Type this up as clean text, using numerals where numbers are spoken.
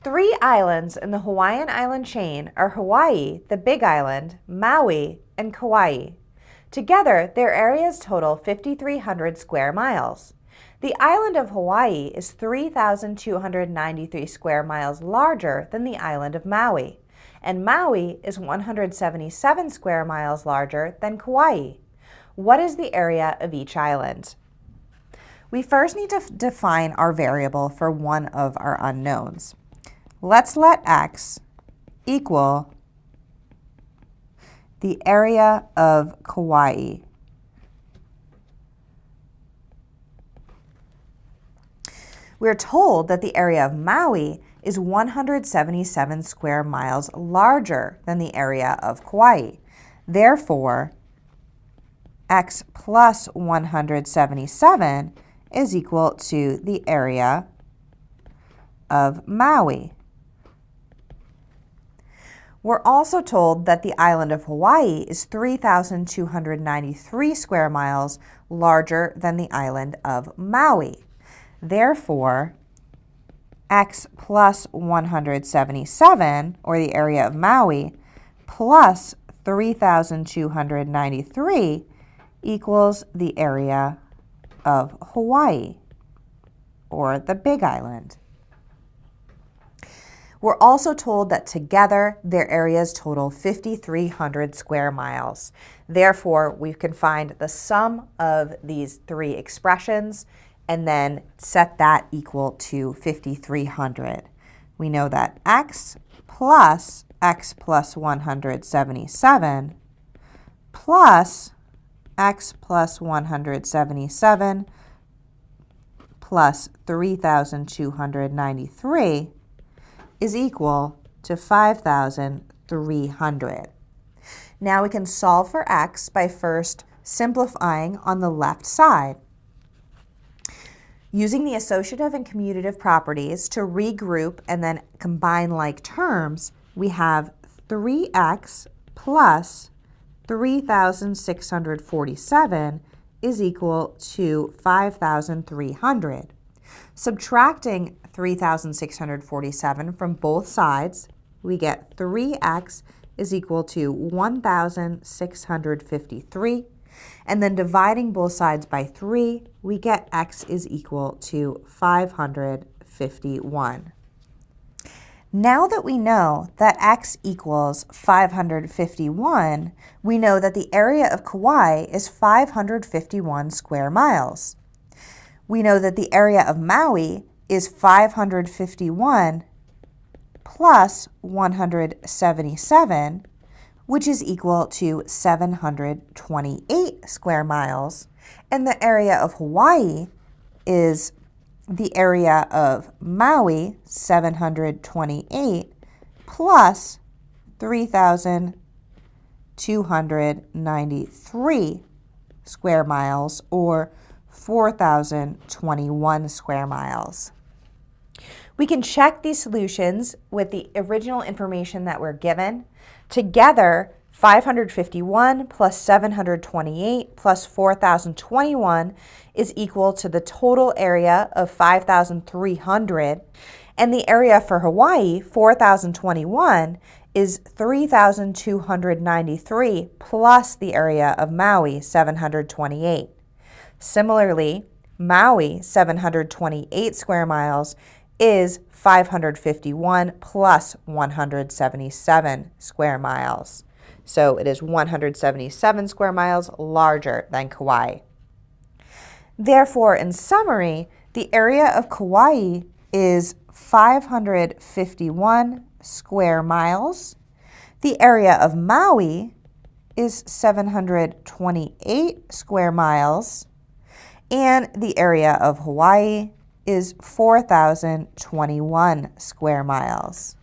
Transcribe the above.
Three islands in the Hawaiian island chain are Hawaii, the Big Island, Maui, and Kauai. Together, their areas total 5,300 square miles. The island of Hawaii is 3,293 square miles larger than the island of Maui, and Maui is 177 square miles larger than Kauai. What is the area of each island? We first need to define our variable for one of our unknowns. Let's let x equal the area of Kauai. We're told that the area of Maui is 177 square miles larger than the area of Kauai. Therefore, x plus 177 is equal to the area of Maui. We're also told that the island of Hawaii is 3,293 square miles larger than the island of Maui. Therefore, x plus 177, or the area of Maui, plus 3,293 equals the area of Hawaii, or the Big Island. We're also told that together their areas total 5,300 square miles. Therefore, we can find the sum of these three expressions and then set that equal to 5,300. We know that x plus 177 plus x plus 177 plus 3,293 is equal to 5,300. Now we can solve for x by first simplifying on the left side. Using the associative and commutative properties to regroup and then combine like terms, we have 3x plus 3,647 is equal to 5,300. Subtracting 3,647 from both sides, we get 3x is equal to 1,653. And then dividing both sides by 3, we get x is equal to 551. Now that we know that x equals 551, we know that the area of Kauai is 551 square miles. We know that the area of Maui is 551 plus 177, which is equal to 728 square miles. And the area of Hawaii is the area of Maui, 728, plus 3,293 square miles, or 4,021 square miles. We can check these solutions with the original information that we're given. Together, 551 plus 728 plus 4,021 is equal to the total area of 5,300. And the area for Hawaii, 4,021, is 3,293 plus the area of Maui, 728. Similarly, Maui, 728 square miles, is 551 plus 177 square miles. So it is 177 square miles larger than Kauai. Therefore, in summary, the area of Kauai is 551 square miles. The area of Maui is 728 square miles. And the area of Hawaii is 4,021 square miles.